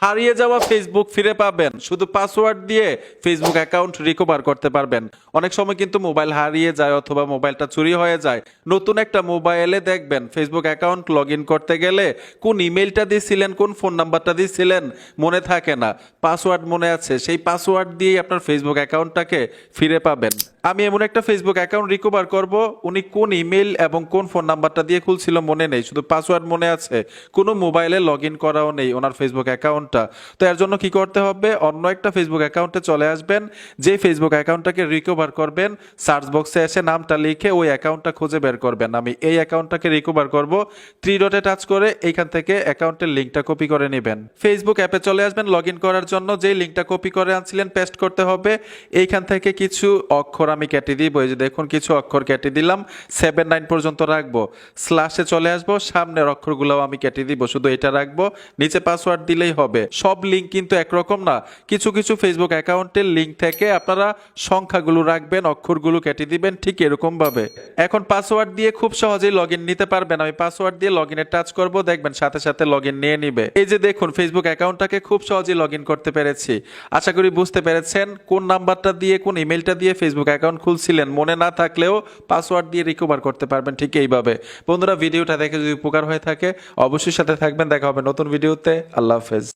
হারিয়ে যাওয়া ফেসবুক ফিরে পাবেন, শুধু পাসওয়ার্ড দিয়ে ফেসবুক অ্যাকাউন্ট রিকভার করতে পারবেন। অনেক সময় কিন্তু মোবাইল হারিয়ে যায় অথবা মোবাইলটা চুরি হয়ে যায়। নতুন একটা মোবাইলে দেখবেন ফেসবুক অ্যাকাউন্ট লগ ইন করতে গেলে কোন ইমেলটা দিয়েছিলেন, কোন ফোন নাম্বারটা দিয়েছিলেন মনে থাকে না, পাসওয়ার্ড মনে আছে, সেই পাসওয়ার্ড দিয়েই আপনার ফেসবুক অ্যাকাউন্টটাকে ফিরে পাবেন। আমি এমন একটা ফেসবুক অ্যাকাউন্ট রিকভার করব, উনি কোন ইমেল এবং কোন ফোন নাম্বারটা দিয়ে খুলছিল মনে নেই, শুধু পাসওয়ার্ড মনে আছে, কোনো মোবাইলে লগ ইন করাও নেই ওনার ফেসবুক অ্যাকাউন্টটা। তো এর জন্য কি করতে হবে, অন্য একটা ফেসবুক অ্যাকাউন্টে চলে আসবেন, যে ফেসবুক অ্যাকাউন্টটাকে রিকভার করবেন সার্চ বক্সে এসে নামটা লিখে ওই অ্যাকাউন্টটা খুঁজে বের করবেন। আমি এই অ্যাকাউন্টটাকে রিকভার করব, থ্রি ডটে টাচ করে এইখান থেকে অ্যাকাউন্টের লিঙ্কটা কপি করে নেবেন। ফেসবুক অ্যাপে চলে আসবেন, লগ ইন করার জন্য যেই লিঙ্কটা কপি করে আনছিলেন পেস্ট করতে হবে। এইখান থেকে কিছু অক্ষর আমি কেটে দিব, এই যে দেখুন কিছু অক্ষর কেটে দিলাম, 7-9 পর্যন্ত রাখবো। স্ল্যাশে চলে আসবো, সামনের অক্ষরগুলোও আমি কেটে দিব, শুধু এটা রাখবো, নিচে পাসওয়ার্ড দিলেই হবে। সব লিঙ্ক কিন্তু একরকম না, কিছু কিছু ফেসবুক অ্যাকাউন্টের লিঙ্ক থেকে আপনারা সংখ্যাগুলো রাখবেন, অক্ষরগুলো কেটে দিবেন ঠিক এরকম ভাবে। এখন পাসওয়ার্ড দিয়ে খুব সহজেই লগ ইন নিতে পারবেন। আমি পাসওয়ার্ড দিয়ে লগ ইনে টাচ করবো, দেখবেন সাথে সাথে লগ ইন নিয়ে নিবে। এই যে দেখুন ফেসবুক অ্যাকাউন্টটাকে খুব সহজেই লগ ইন করতে পেরেছি। আশা করি বুঝতে পেরেছেন, কোন নাম্বারটা দিয়ে কোন ইমেলটা দিয়ে ফেসবুক অ্যাকাউন্ট খুলছিলেন মনে না থাকলেও পাসওয়ার্ড দিয়ে রিকভার করতে পারবেন ঠিক এইভাবে। বন্ধুরা, ভিডিওটা দেখে যদি উপকার হয়ে থাকে অবশ্যই সাথে থাকবেন, দেখা হবে নতুন ভিডিওতে। আল্লাহ হাফেজ।